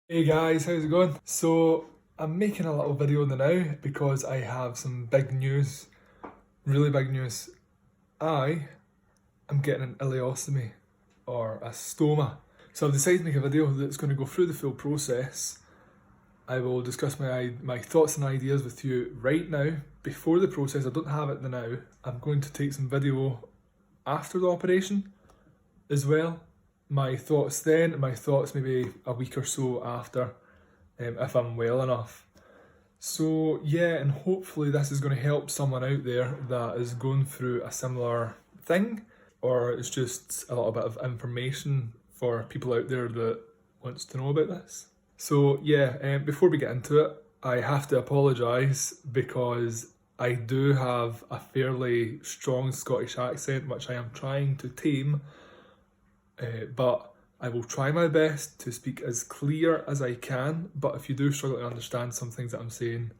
Hey guys, how's it going? So I'm making a little video now because I have some big news, really big news. I am getting an ileostomy or a stoma. So I've decided to make a video that's going to go through the full process. I will discuss my thoughts and ideas with you right now before the process. I don't have it now. I'm going to take some video after the operation as well. My thoughts then, and my thoughts maybe a week or so after, if I'm well enough. So yeah, and hopefully this is going to help someone out there that is going through a similar thing, or it's just a little bit of information for people out there that wants to know about this. So yeah, before we get into it, I have to apologise because I do have a fairly strong Scottish accent, which I am trying to tame. But I will try my best to speak as clear as I can. But if you do struggle to understand some things that I'm saying,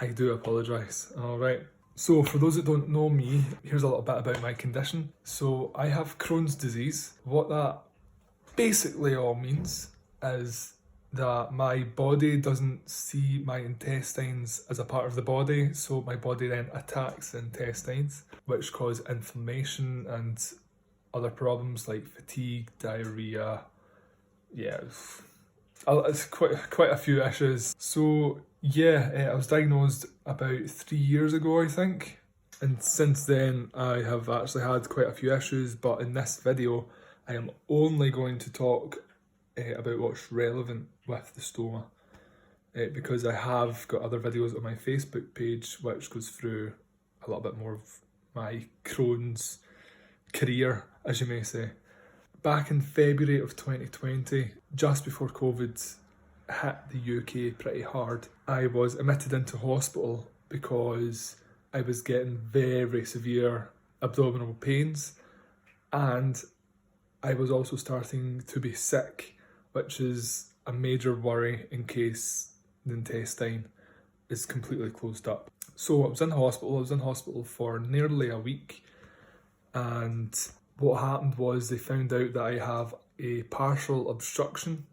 I do apologise. Alright. So, for those that don't know me, here's a little bit about my condition. So, I have Crohn's disease. What that basically all means is that my body doesn't see my intestines as a part of the body, so my body then attacks the intestines, which cause inflammation and other problems like fatigue, diarrhea. Yeah, it's quite a few issues. So yeah, I was diagnosed about 3 years ago, I think, and since then I have actually had quite a few issues. But in this video, I am only going to talk about what's relevant with the stoma, because I have got other videos on my Facebook page which goes through a little bit more of my Crohn's career, as you may say. Back in February of 2020, just before COVID hit the UK pretty hard, I was admitted into hospital because I was getting very severe abdominal pains, and I was also starting to be sick, which is a major worry in case the intestine is completely closed up. So I was in hospital for nearly a week, and what happened was they found out that I have a partial obstruction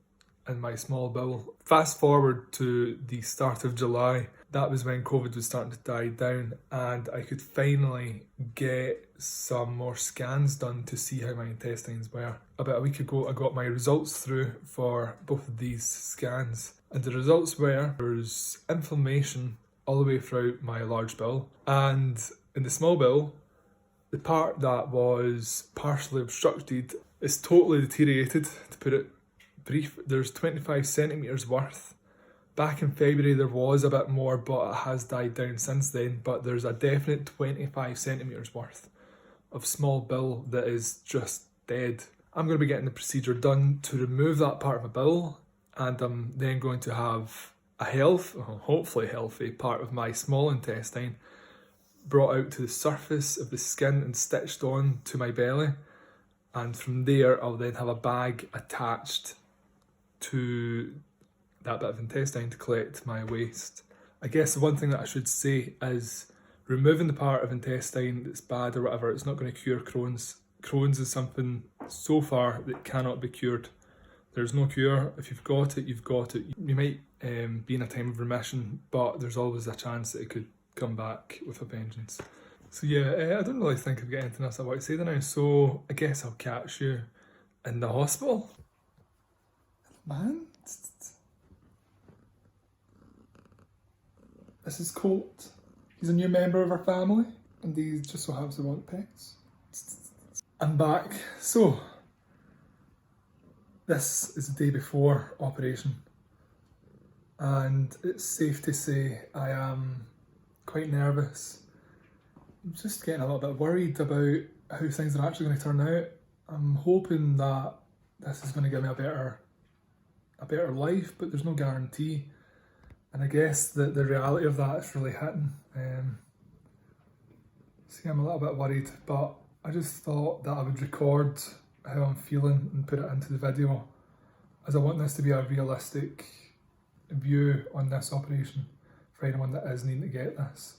in my small bowel. Fast forward to the start of July, that was when COVID was starting to die down, and I could finally get some more scans done to see how my intestines were. About a week ago, I got my results through for both of these scans, and the results were there's inflammation all the way throughout my large bowel, and in the small bowel, the part that was partially obstructed is totally deteriorated, to put it brief. There's 25 centimetres worth. Back in February there was a bit more, but it has died down since then. But there's a definite 25 centimetres worth of small bowel that is just dead. I'm going to be getting the procedure done to remove that part of my bowel, and I'm then going to have a hopefully healthy part of my small intestine brought out to the surface of the skin and stitched on to my belly, and from there I'll then have a bag attached to that bit of intestine to collect my waste. I guess the one thing that I should say is removing the part of intestine that's bad or whatever, it's not going to cure Crohn's. Crohn's is something so far that cannot be cured. There's no cure. If you've got it, you've got it. You might be in a time of remission, but there's always a chance that it could come back with a vengeance. So yeah, I don't really think I've got anything else I want to say now, so I guess I'll catch you in the hospital. Man, this is Colt. He's a new member of our family, and he just so happens to want pets. I'm back. So, this is the day before operation, and it's safe to say I am quite nervous. I'm just getting a little bit worried about how things are actually going to turn out. I'm hoping that this is going to give me a better life, but there's no guarantee. And I guess that the reality of that is really hitting. See, I'm a little bit worried, but I just thought that I would record how I'm feeling and put it into the video, as I want this to be a realistic view on this operation for anyone that is needing to get this.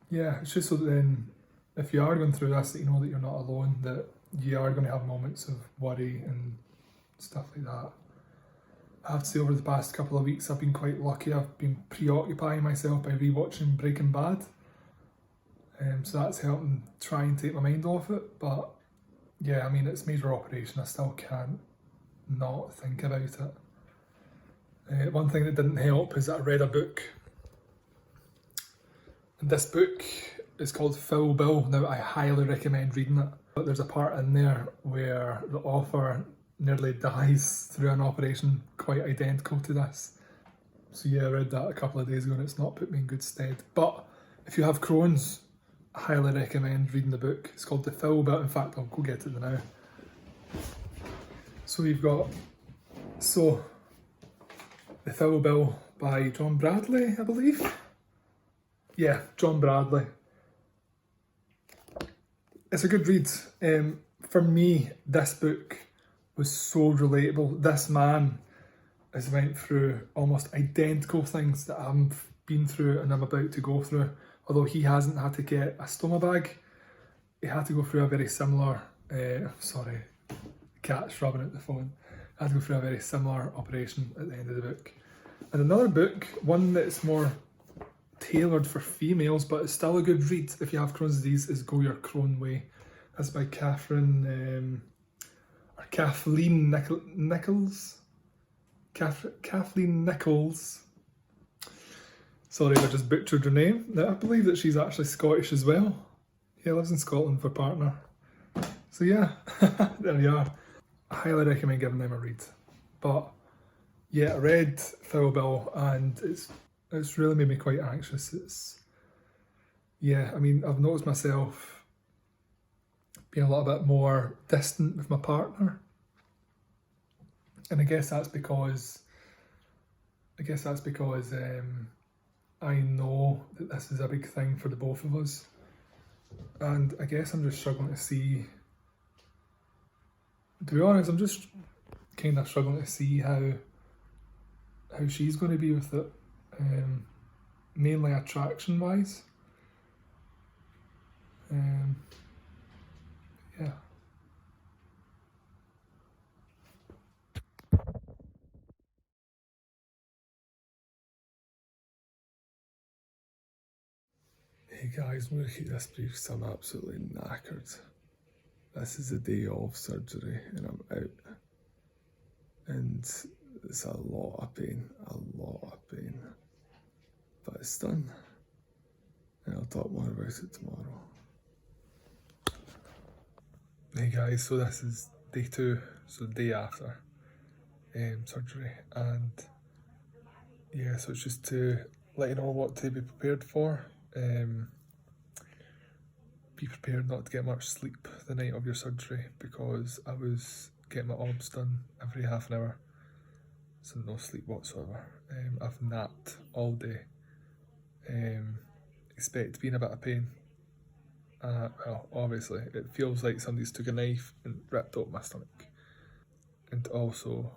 Yeah, it's just so that then, if you are going through this, that you know that you're not alone, that you are going to have moments of worry and stuff like that. I have to say over the past couple of weeks I've been quite lucky. I've been preoccupying myself by rewatching Breaking Bad. So that's helping try and take my mind off it. But yeah, I mean, it's a major operation. I still can't not think about it. One thing that didn't help is that I read a book. And this book is called Foul Bill. Now, I highly recommend reading it. But there's a part in there where the author nearly dies through an operation quite identical to this. So yeah, I read that a couple of days ago and it's not put me in good stead. But if you have Crohn's, I highly recommend reading the book. It's called The Foul Bill. In fact, I'll go get it now. So we've got The Foul Bill by John Bradley, I believe. Yeah, John Bradley. It's a good read. For me, this book was so relatable. This man has went through almost identical things that I've been through and I'm about to go through. Although he hasn't had to get a stoma bag, he had to go through a very similar, sorry, cat's rubbing at the phone. He had to go through a very similar operation at the end of the book. And another book, one that's more tailored for females, but it's still a good read if you have Crohn's disease, is Go Your Crohn Way. That's by Kathleen Nichols. Kathleen Nichols. Sorry if I just butchered her name. Now, I believe that she's actually Scottish as well. Yeah, lives in Scotland with a partner. So yeah, there you are. I highly recommend giving them a read. But yeah, I read Foul Bill and it's really made me quite anxious. Yeah, I mean, I've noticed myself being a little bit more distant with my partner. And I guess that's because I know that this is a big thing for the both of us. And I guess I'm just struggling to see, to be honest, I'm just kind of struggling to see how she's going to be with it, mainly attraction wise. Yeah. Hey guys, I'm going to keep this brief because I'm absolutely knackered. This is the day of surgery and I'm out. And it's a lot of pain. But it's done. And I'll talk more about it tomorrow. Hey guys, so this is day 2, so the day after surgery. And yeah, so it's just to let you know what to be prepared for. Be prepared not to get much sleep the night of your surgery because I was getting my obs done every half an hour, so no sleep whatsoever. I've napped all day. Expect to be in a bit of pain. Well, obviously, it feels like somebody's took a knife and ripped out my stomach. And also,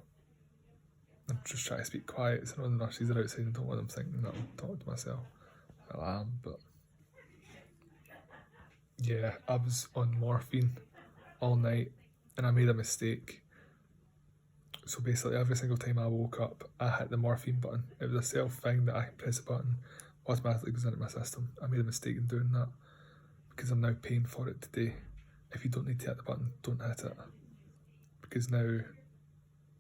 I'm just trying to speak quiet so the nurses are outside and don't want them thinking that I'm talking to myself. Well, I am, but yeah, I was on morphine all night and I made a mistake. So basically every single time I woke up, I hit the morphine button. It was a self thing that I press a button, automatically goes into my system. I made a mistake in doing that because I'm now paying for it today. If you don't need to hit the button, don't hit it. Because now,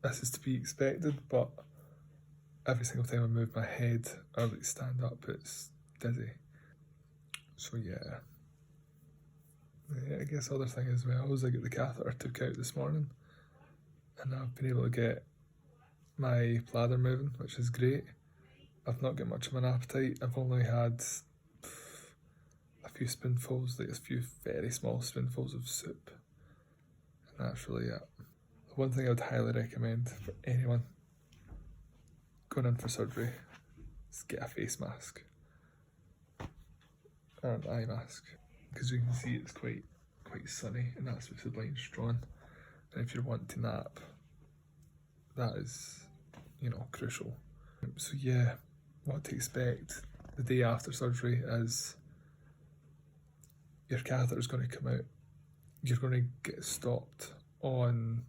this is to be expected, but every single time I move my head or like stand up, it's dizzy. So yeah. I guess other thing as well is I got the catheter took out this morning and I've been able to get my bladder moving, which is great. I've not got much of an appetite. I've only had a few spoonfuls, like a few very small spoonfuls of soup, and that's really it. One thing I would highly recommend for anyone going in for surgery is get a face mask or an eye mask, because you can see it's quite sunny and that's what the blind's drawn. And if you're wanting to nap, that is, crucial. So yeah, what to expect the day after surgery is your catheter is going to come out. You're going to get stopped on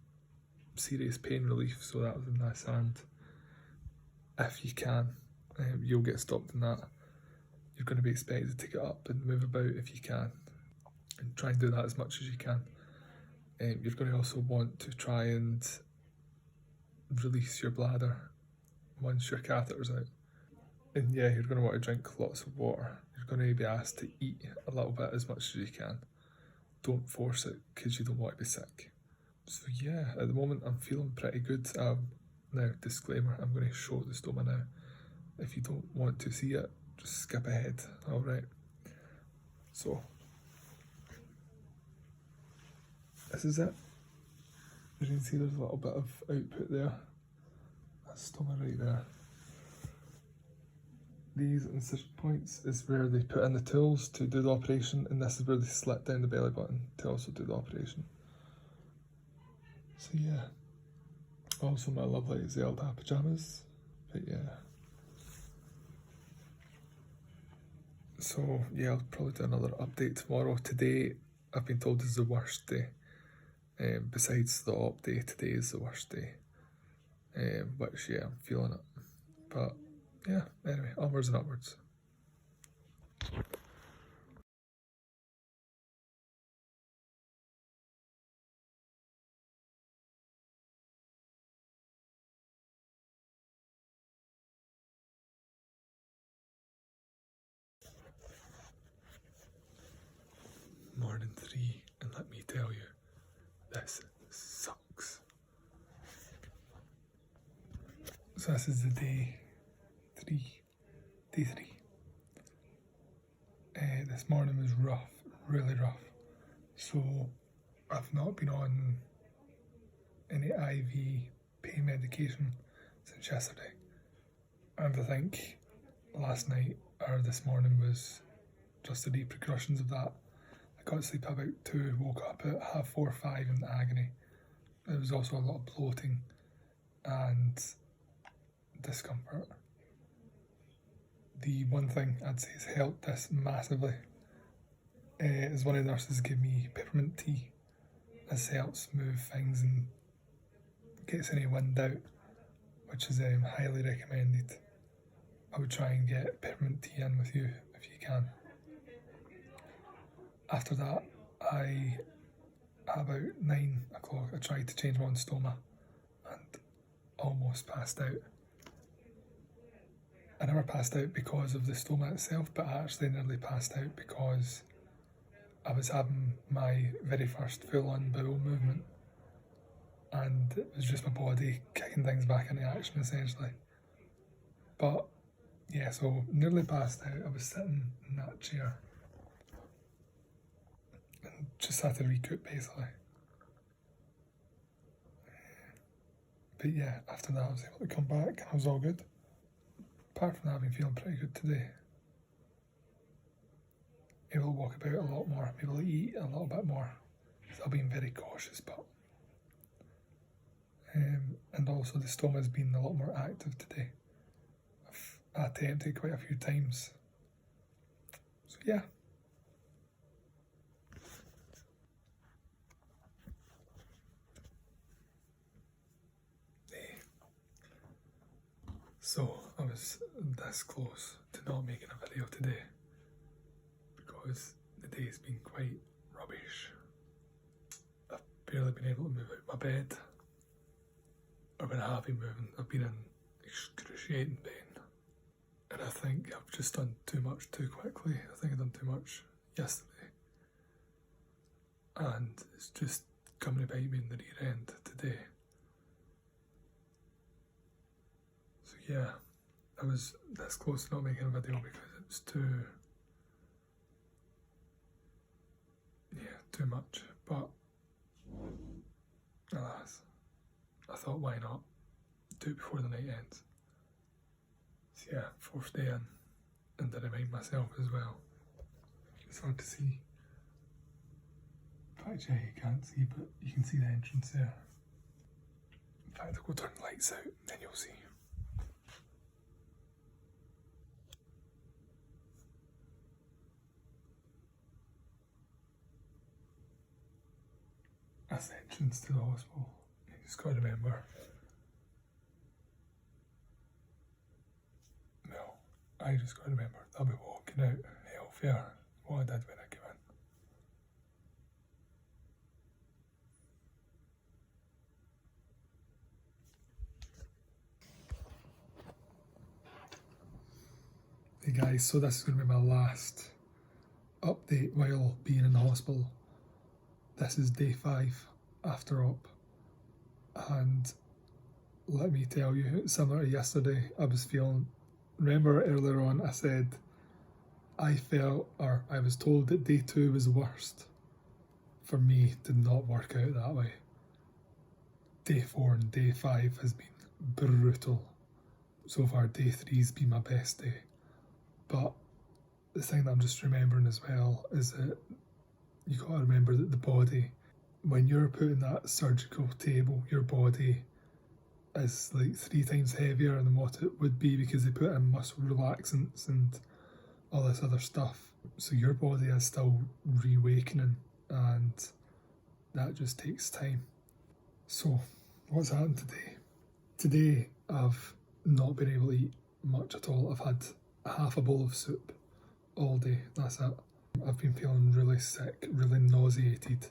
serious pain relief, so that was in this hand. if you can. You'll get stopped in that. You're going to be expected to get up and move about if you can, and try and do that as much as you can. You're going to also want to try and release your bladder once your catheter's out. And yeah, you're going to want to drink lots of water. You're going to be asked to eat a little bit as much as you can. Don't force it because you don't want to be sick. So yeah, at the moment I'm feeling pretty good. Now, disclaimer, I'm going to show the stoma now. If you don't want to see it, just skip ahead, alright? So, this is it. As you can see, there's a little bit of output there. That's stoma right there. These incision points is where they put in the tools to do the operation, and this is where they slit down the belly button to also do the operation. So yeah, also my lovely Zelda pyjamas, but yeah. So yeah, I'll probably do another update tomorrow. Today, I've been told is the worst day. Besides the op day, today is the worst day. Which yeah, I'm feeling it. But yeah, anyway, onwards and upwards. Morning 3, and let me tell you, this sucks. So this is the day 3. This morning was rough, really rough. So I've not been on any IV pain medication since yesterday. And I think last night or this morning was just the repercussions of that. I got to sleep about 2, woke up at 4:30, 5 in agony. There was also a lot of bloating and discomfort. The one thing I'd say has helped this massively is one of the nurses gave me peppermint tea. This helps move things and gets any wind out, which is highly recommended. I would try and get peppermint tea in with you if you can. After that, at about 9 o'clock, I tried to change my own stoma and almost passed out. I never passed out because of the stoma itself, but I actually nearly passed out because I was having my very first full-on bowel movement, and it was just my body kicking things back into action essentially. But yeah, so nearly passed out. I was sitting in that chair and just had to recoup basically. But yeah, after that I was able to come back and I was all good. Apart from that, I've been feeling pretty good today. Able to walk about a lot more, able to eat a little bit more. I've been very cautious, but and also the stoma has been a lot more active today. I've attempted quite a few times. So yeah. So I was this close to not making a video today because the day's been quite rubbish. I've barely been able to move out my bed. Or when I have been moving, I've been in excruciating pain. And I think I've just done too much too quickly. I think I've done too much yesterday. And it's just coming to bite me in the rear end today. So yeah, I was this close to not making a video because it was too much. But alas, I thought why not do it before the night ends. So yeah, 4th day in, and I remind myself as well. It's hard to see. Actually, you can't see, but you can see the entrance there. In fact, I'll go turn the lights out, then you'll see. That's the entrance to the hospital. You just got to remember, I just got to remember that I'll be walking out healthier what I did when I came in. Hey guys, so this is going to be my last update while being in the hospital. This is day 5 after op, and let me tell you, similar to yesterday, I was feeling, remember earlier on I said I was told that day 2 was the worst. For me, did not work out that way. Day 4 and day 5 has been brutal. So far, day 3 has been my best day. But the thing that I'm just remembering as well is that you got to remember that the body, when you're put in that surgical table, your body is like 3 times heavier than what it would be because they put in muscle relaxants and all this other stuff. So your body is still reawakening, and that just takes time. So what's happened today? Today I've not been able to eat much at all. I've had half a bowl of soup all day, that's it. I've been feeling really sick, really nauseated,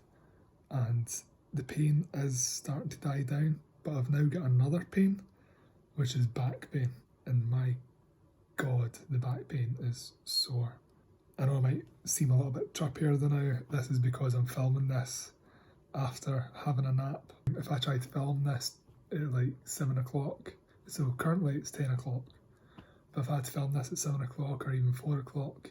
and the pain is starting to die down, but I've now got another pain, which is back pain, and my God, the back pain is sore. I know I might seem a little bit chirpier than now. This is because I'm filming this after having a nap. If I tried to film this at like 7 o'clock, so currently it's 10 o'clock, but if I had to film this at 7 o'clock or even 4 o'clock,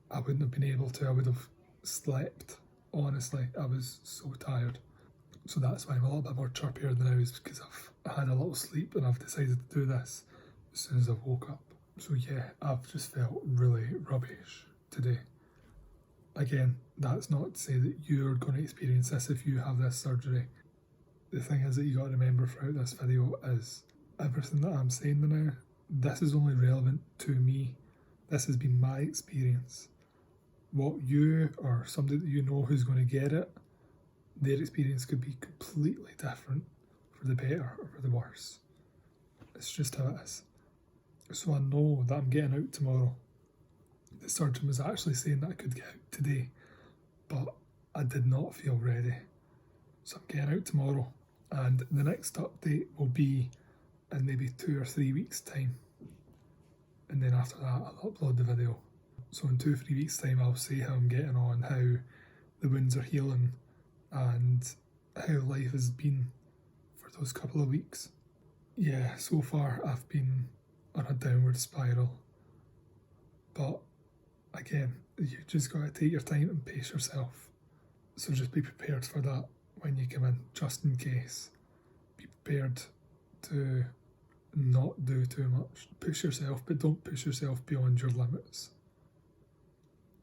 I wouldn't have been able to. I would have slept. Honestly, I was so tired. So that's why I'm a little bit more chirpier than I was, because I've had a little sleep and I've decided to do this as soon as I woke up. So yeah, I've just felt really rubbish today. Again, that's not to say that you're going to experience this if you have this surgery. The thing is that you got to remember throughout this video is everything that I'm saying now, this is only relevant to me. This has been my experience. What you or somebody that you know who's going to get it, their experience could be completely different, for the better or for the worse. It's just how it is. So I know that I'm getting out tomorrow. The surgeon was actually saying that I could get out today, but I did not feel ready. So I'm getting out tomorrow, and the next update will be in maybe 2 or 3 weeks' time. And then after that, I'll upload the video. So in 2 or 3 weeks' time, I'll say how I'm getting on, how the wounds are healing, and how life has been for those couple of weeks. Yeah, so far I've been on a downward spiral. But again, you just got to take your time and pace yourself. So just be prepared for that when you come in, just in case. Be prepared to not do too much. Push yourself, but don't push yourself beyond your limits.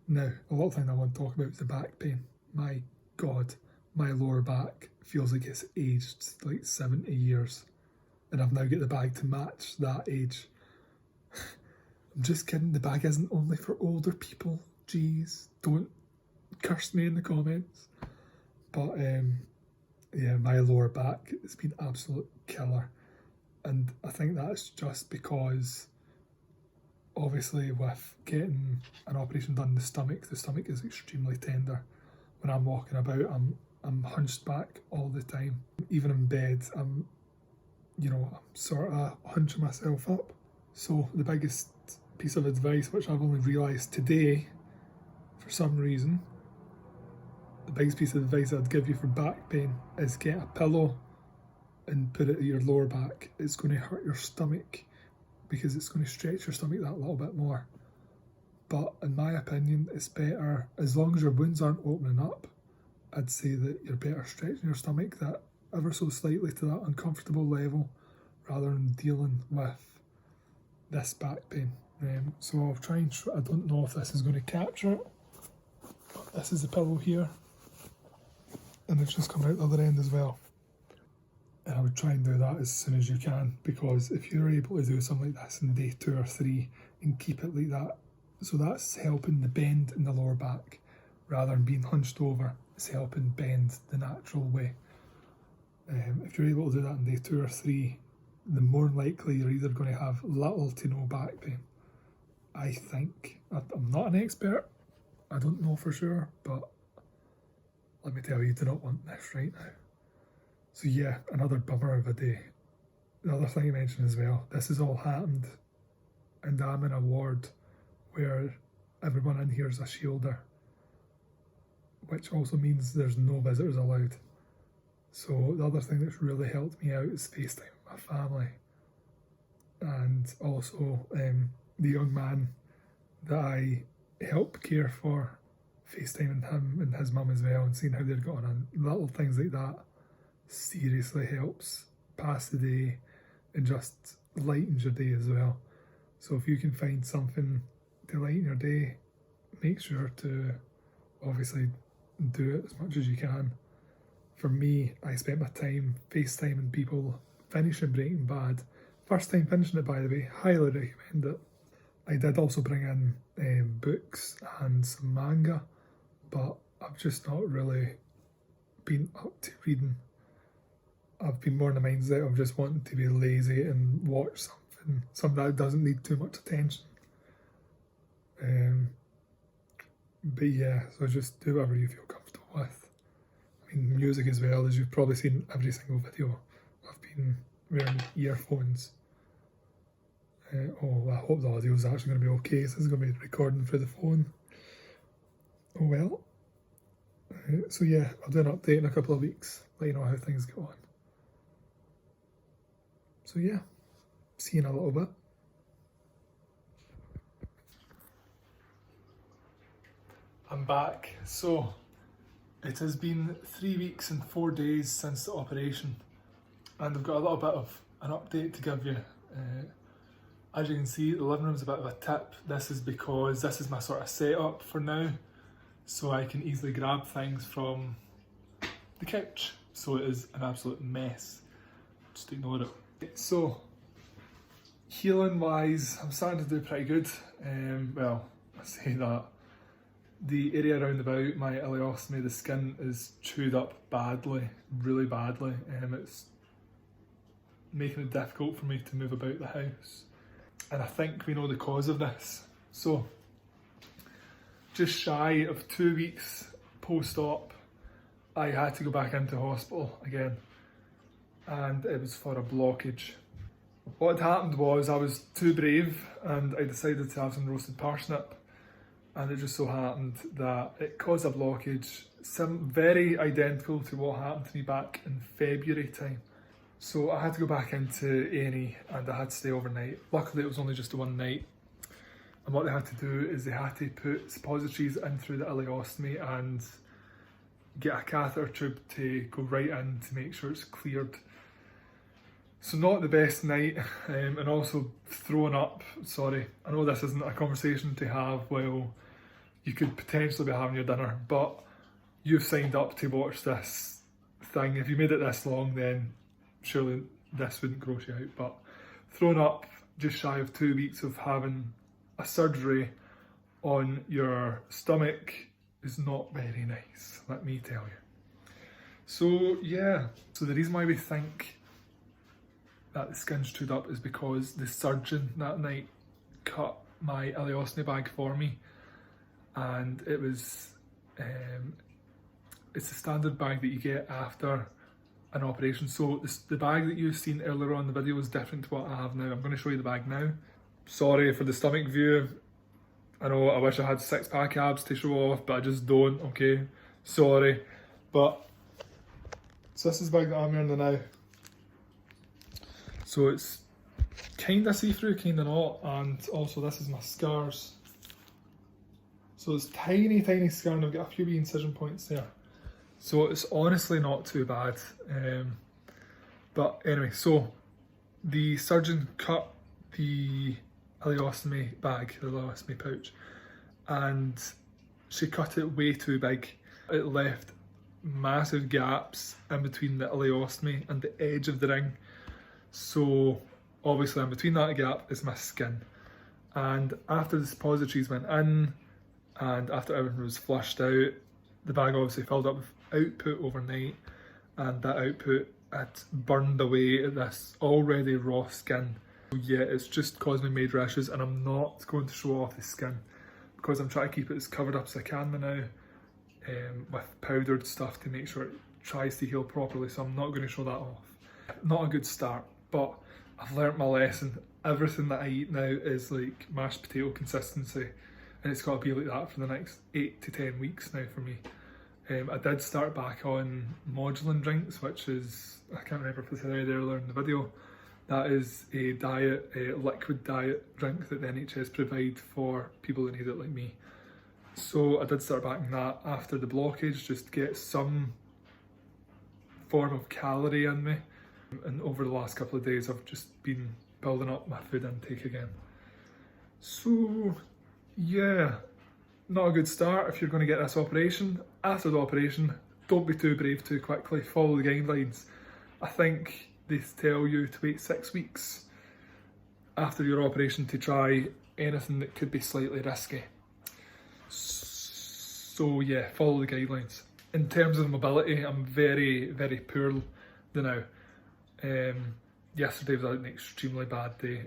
Now, a lot of things I want to talk about is the back pain. My God, my lower back feels like it's aged like 70 years. And I've now got the bag to match that age. I'm just kidding, the bag isn't only for older people. Jeez, don't curse me in the comments. But yeah, my lower back has been absolute killer. And I think that's just because, obviously, with getting an operation done in the stomach is extremely tender. When I'm walking about, I'm hunched back all the time. Even in bed, I'm sort of hunching myself up. So the biggest piece of advice, which I've only realised today, for some reason, the biggest piece of advice I'd give you for back pain is get a pillow and put it at your lower back. It's going to hurt your stomach because it's going to stretch your stomach that little bit more. But in my opinion, it's better, as long as your wounds aren't opening up, I'd say that you're better stretching your stomach that ever so slightly to that uncomfortable level rather than dealing with this back pain. So I'll try and, I don't know if this is going to capture it. This is the pillow here, and it's just come out the other end as well. And I would try and do that as soon as you can, because if you're able to do something like this in day 2 or 3 and keep it like that, so that's helping the bend in the lower back rather than being hunched over. It's helping bend the natural way. If you're able to do that in day 2 or 3, then more than likely you're either going to have little to no back pain. I think. I'm not an expert, I don't know for sure, but let me tell you, you do not want this right now. So yeah, another bummer of a day. The other thing I mentioned as well, this has all happened and I'm in a ward where everyone in here is a shielder, which also means there's no visitors allowed. So the other thing that's really helped me out is FaceTime with my family, and also the young man that I help care for, FaceTiming him and his mum as well and seeing how they're going on. Little things like that seriously helps pass the day and just lightens your day as well. So if you can find something to lighten your day, make sure to obviously do it as much as you can. For me, I spent my time FaceTiming people finishing Breaking Bad. First time finishing it, by the way, highly recommend it. I did also bring in books and some manga, but I've just not really been up to reading. I've been more in the mindset of just wanting to be lazy and watch something that doesn't need too much attention. But yeah, so just do whatever you feel comfortable with. I mean, music as well, as you've probably seen every single video, I've been wearing earphones. I hope the audio is actually going to be okay. This is going to be recording through the phone. Oh well. So yeah, I'll do an update in a couple of weeks, let you know how things go on. So yeah, see you in a little bit. I'm back. So it has been 3 weeks and 4 days since the operation, and I've got a little bit of an update to give you. As you can see, the living room is a bit of a tip. This is because this is my sort of setup for now, so I can easily grab things from the couch. So it is an absolute mess. Just ignore it. So, healing wise, I'm starting to do pretty good. Well, I say that. The area around about my ileostomy, the skin is chewed up badly, really badly. It's making it difficult for me to move about the house. And I think we know the cause of this. So, just shy of 2 weeks post-op, I had to go back into hospital again. And it was for a blockage. What had happened was I was too brave and I decided to have some roasted parsnip. And it just so happened that it caused a blockage, very identical to what happened to me back in February time. So I had to go back into A&E and I had to stay overnight. Luckily it was only just the one night. And what they had to do is they had to put suppositories in through the ileostomy and get a catheter tube to go right in to make sure it's cleared. So not the best night, and also throwing up. Sorry, I know this isn't a conversation to have while you could potentially be having your dinner, but you've signed up to watch this thing. If you made it this long, then surely this wouldn't gross you out. But throwing up just shy of 2 weeks of having a surgery on your stomach is not very nice, let me tell you. So yeah, so the reason why we think that the skin's chewed up is because the surgeon that night cut my ileostomy bag for me, and it was it's a standard bag that you get after an operation. So the bag that you've seen earlier on in the video is different to what I have now. I'm going to show you the bag now. Sorry for the stomach view. I know I wish I had 6-pack abs to show off, but I just don't, okay? Sorry. But so this is the bag that I'm wearing now. So it's kinda see-through, kinda not, and also this is my scars. So it's tiny, tiny scar, and I've got a few wee incision points there. So it's honestly not too bad. But anyway, so the surgeon cut the ileostomy bag, the ileostomy pouch, and she cut it way too big. It left massive gaps in between the ileostomy and the edge of the ring. So obviously in between that gap is my skin. And after the suppositories went in and after everything was flushed out, the bag obviously filled up with output overnight, and that output had burned away at this already raw skin. Yeah, it's just caused me major issues, and I'm not going to show off the skin because I'm trying to keep it as covered up as I can now with powdered stuff to make sure it tries to heal properly, so I'm not going to show that off. Not a good start, but I've learnt my lesson. Everything that I eat now is like mashed potato consistency, and it's got to be like that for the next 8 to 10 weeks now for me. I did start back on modulin drinks, which is, I can't remember if I said it earlier in the video, that is a liquid diet drink that the NHS provide for people that need it like me. So I did start back on that after the blockage, just to get some form of calorie in me. And over the last couple of days, I've just been building up my food intake again. So yeah, not a good start if you're going to get this operation. After the operation, don't be too brave too quickly, follow the guidelines. I think they tell you to wait 6 weeks after your operation to try anything that could be slightly risky. So yeah, follow the guidelines. In terms of mobility, I'm very, very poor now. Yesterday was an extremely bad day.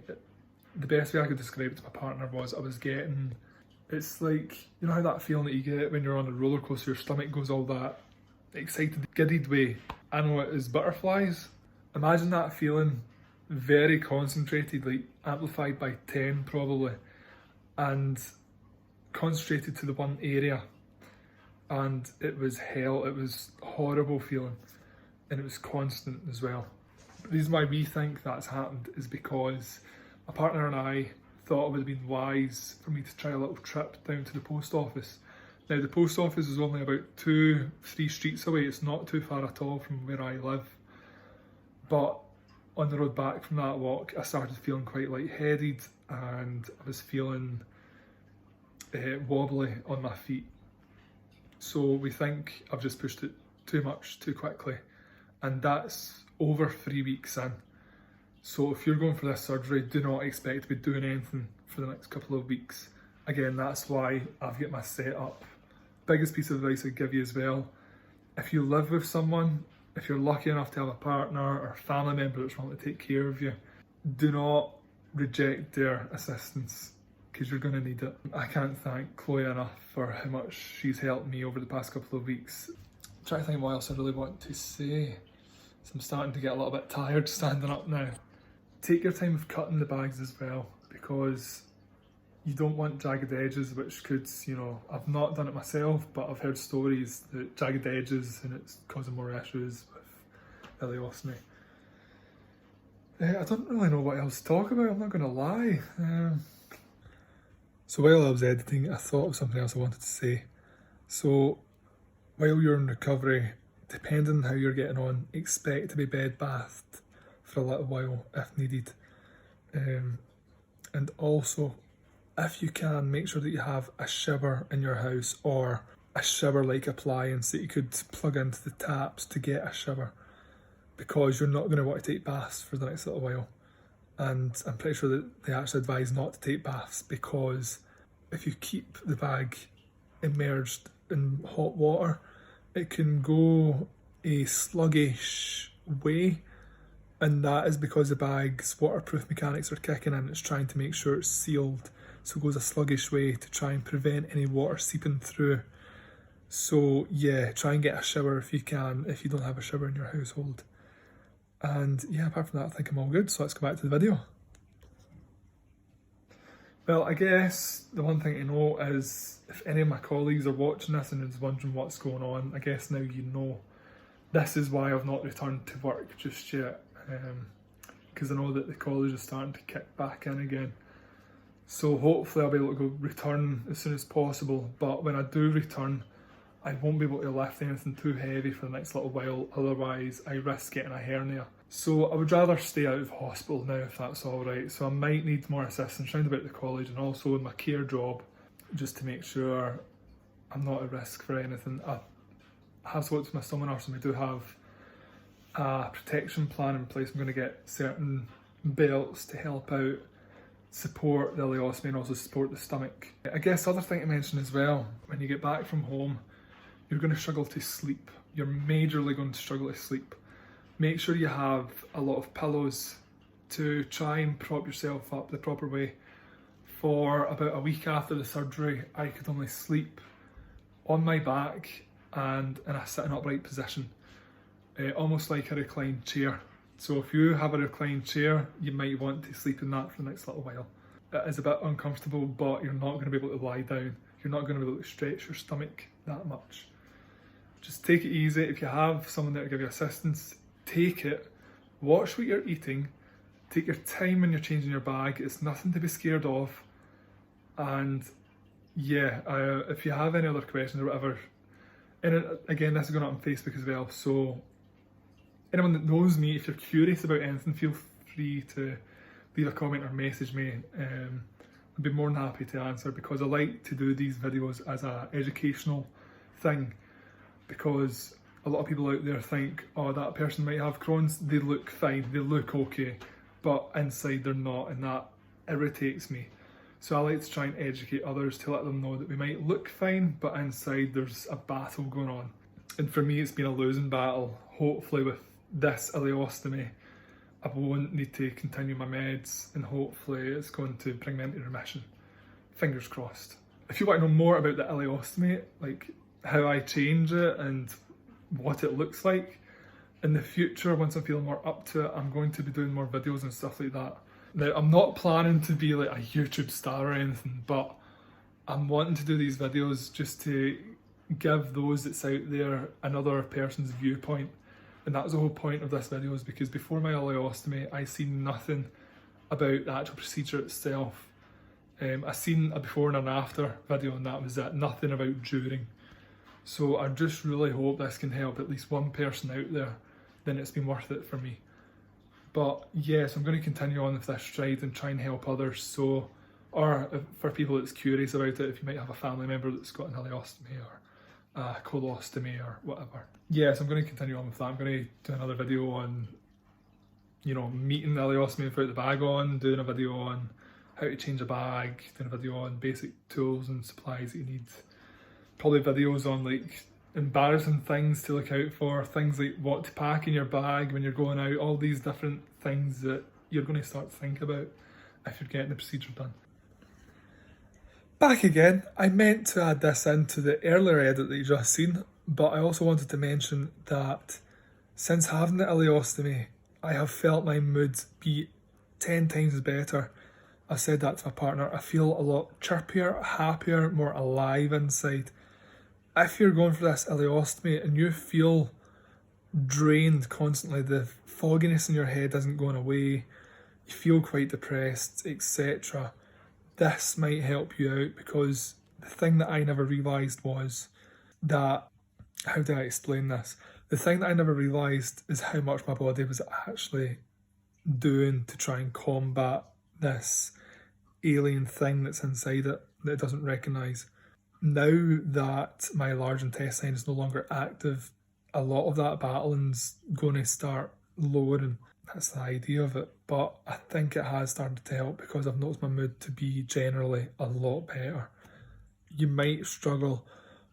The best way I could describe it to my partner was I was getting, it's like, you know how that feeling that you get when you're on a roller coaster, your stomach goes all that excited, giddied way. I know it is butterflies. Imagine that feeling, very concentrated, like amplified by 10 probably, and concentrated to the one area. And it was hell, it was a horrible feeling, and it was constant as well. The reason why we think that's happened is because my partner and I thought it would have been wise for me to try a little trip down to the post office. Now the post office is only about 2-3 streets away, it's not too far at all from where I live. But on the road back from that walk, I started feeling quite lightheaded, and I was feeling wobbly on my feet. So we think I've just pushed it too much, too quickly, and that's over 3 weeks in. So if you're going for this surgery, do not expect to be doing anything for the next couple of weeks. Again, that's why I've got my setup. Biggest piece of advice I'd give you as well, if you live with someone, if you're lucky enough to have a partner or family member that's willing to take care of you, do not reject their assistance, because you're going to need it. I can't thank Chloe enough for how much she's helped me over the past couple of weeks. I'm trying to think what else I really want to say. So I'm starting to get a little bit tired standing up now. Take your time with cutting the bags as well, because you don't want jagged edges, which could, you know, I've not done it myself, but I've heard stories that jagged edges and it's causing more issues with ileostomy. I don't really know what else to talk about, I'm not going to lie. So while I was editing, I thought of something else I wanted to say. So while you're in recovery, depending on how you're getting on, expect to be bed bathed for a little while if needed. And also, if you can, make sure that you have a shower in your house, or a shower-like appliance that you could plug into the taps to get a shower, because you're not going to want to take baths for the next little while. And I'm pretty sure that they actually advise not to take baths, because if you keep the bag immersed in hot water, it can go a sluggish way, and that is because the bag's waterproof mechanics are kicking in. It's trying to make sure it's sealed, so it goes a sluggish way to try and prevent any water seeping through. So yeah, try and get a shower if you can, if you don't have a shower in your household. And yeah, apart from that, I think I'm all good, so let's go back to the video. Well, I guess the one thing to know is, if any of my colleagues are watching this and is wondering what's going on, I guess now you know. This is why I've not returned to work just yet, because I know that the college is starting to kick back in again. So hopefully I'll be able to go return as soon as possible, but when I do return, I won't be able to lift anything too heavy for the next little while, otherwise I risk getting a hernia. So I would rather stay out of hospital now, if that's alright. So I might need more assistance round about the college and also in my care job, just to make sure I'm not at risk for anything. I have spoken to my stoma nurse, and we do have a protection plan in place. I'm going to get certain belts to help out, support the ileostomy and also support the stomach. I guess the other thing to mention as well, when you get back from home, you're going to struggle to sleep. You're majorly going to struggle to sleep. Make sure you have a lot of pillows to try and prop yourself up the proper way. For about a week after the surgery, I could only sleep on my back and in a sitting upright position, almost like a reclined chair. So if you have a reclined chair, you might want to sleep in that for the next little while. It is a bit uncomfortable, but you're not going to be able to lie down. You're not going to be able to stretch your stomach that much. Just take it easy. If you have someone there to give you assistance, take it. Watch what you're eating. Take your time when you're changing your bag. It's nothing to be scared of. And yeah, if you have any other questions or whatever, and again, this is going up on Facebook as well, so anyone that knows me, if you're curious about anything, feel free to leave a comment or message me. I'd be more than happy to answer, because I like to do these videos as an educational thing, because a lot of people out there think, oh, that person might have Crohn's, they look fine, they look okay, but inside they're not, and that irritates me. So I like to try and educate others to let them know that we might look fine, but inside there's a battle going on. And for me, it's been a losing battle. Hopefully with this ileostomy, I won't need to continue my meds, and hopefully it's going to bring me into remission. Fingers crossed. If you want to know more about the ileostomy, like how I change it and what it looks like, in the future, once I'm feeling more up to it, I'm going to be doing more videos and stuff like that. Now, I'm not planning to be like a YouTube star or anything, but I'm wanting to do these videos just to give those that's out there another person's viewpoint. And that's the whole point of this video, is because before my ileostomy, I seen nothing about the actual procedure itself. I seen a before and an after video, and that was it, nothing about during. So I just really hope this can help at least one person out there, then it's been worth it for me. But yes, I'm going to continue on with this stride and try and help others. So, or for people that's curious about it, if you might have a family member that's got an ileostomy or a colostomy or whatever. Yes, I'm going to continue on with that. I'm going to do another video on, you know, meeting the ileostomy without the bag on, doing a video on how to change a bag, doing a video on basic tools and supplies that you need. Probably videos on like embarrassing things to look out for, things like what to pack in your bag when you're going out, all these different things that you're going to start to think about if you're getting the procedure done. Back again, I meant to add this into the earlier edit that you just seen, but I also wanted to mention that since having the ileostomy, I have felt my mood be 10 times better. I said that to my partner. I feel a lot chirpier, happier, more alive inside. If you're going for this ileostomy and you feel drained constantly, the fogginess in your head isn't going away, you feel quite depressed, etc., this might help you out, because the thing that I never realised was that, how do I explain this? The thing that I never realised is how much my body was actually doing to try and combat this alien thing that's inside it that it doesn't recognise. Now that my large intestine is no longer active, a lot of that battling's going to start lowering. That's the idea of it. But I think it has started to help, because I've noticed my mood to be generally a lot better. You might struggle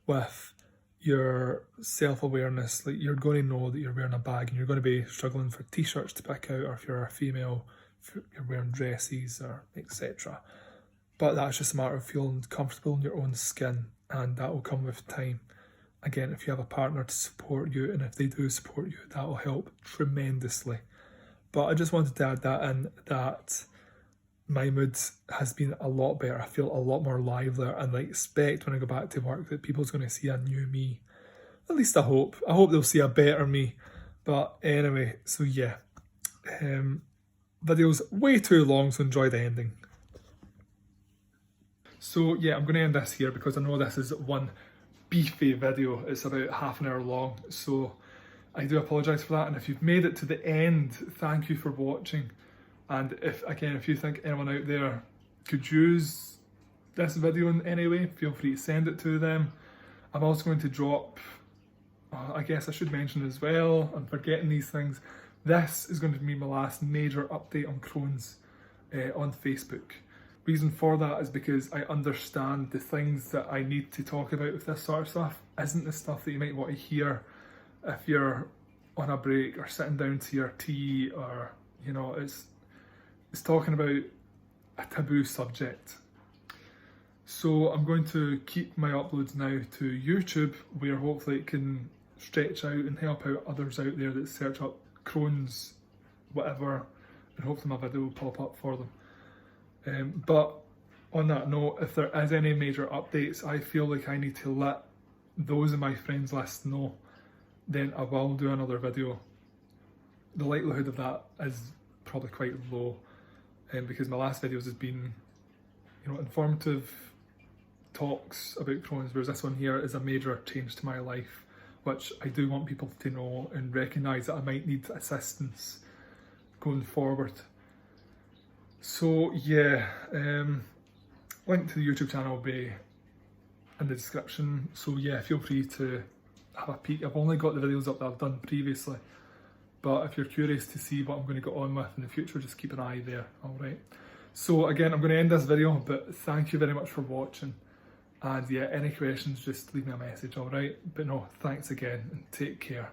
with your self-awareness, like you're going to know that you're wearing a bag and you're going to be struggling for t-shirts to pick out, or if you're a female, if you're wearing dresses or etc. But that's just a matter of feeling comfortable in your own skin, and that will come with time. Again, if you have a partner to support you, and if they do support you, that will help tremendously. But I just wanted to add that in, that my mood has been a lot better. I feel a lot more lively, and I expect when I go back to work that people's going to see a new me. At least I hope. I hope they'll see a better me. But anyway, so yeah. Video's way too long, so enjoy the ending. So yeah, I'm going to end this here, because I know this is one beefy video. It's about half an hour long, so I do apologise for that. And if you've made it to the end, thank you for watching. And if you think anyone out there could use this video in any way, feel free to send it to them. I'm also going to drop, I guess I should mention as well, I'm forgetting these things, this is going to be my last major update on Crohn's on Facebook. Reason for that is because I understand the things that I need to talk about with this sort of stuff isn't the stuff that you might want to hear if you're on a break or sitting down to your tea, or, you know, is talking about a taboo subject. So I'm going to keep my uploads now to YouTube, where hopefully it can stretch out and help out others out there that search up Crohn's, whatever, and hopefully my video will pop up for them. But on that note, if there is any major updates, I feel like I need to let those in my friends list know, then I will do another video. The likelihood of that is probably quite low, because my last videos has been, you know, informative talks about Crohn's, whereas this one here is a major change to my life, which I do want people to know and recognise that I might need assistance going forward. So yeah, link to the YouTube channel will be in the description, so yeah, feel free to have a peek. I've only got the videos up that I've done previously, but if you're curious to see what I'm going to go on with in the future, just keep an eye there. Alright, so again, I'm going to end this video, but thank you very much for watching, and yeah, any questions, just leave me a message, alright? But no, thanks again and take care.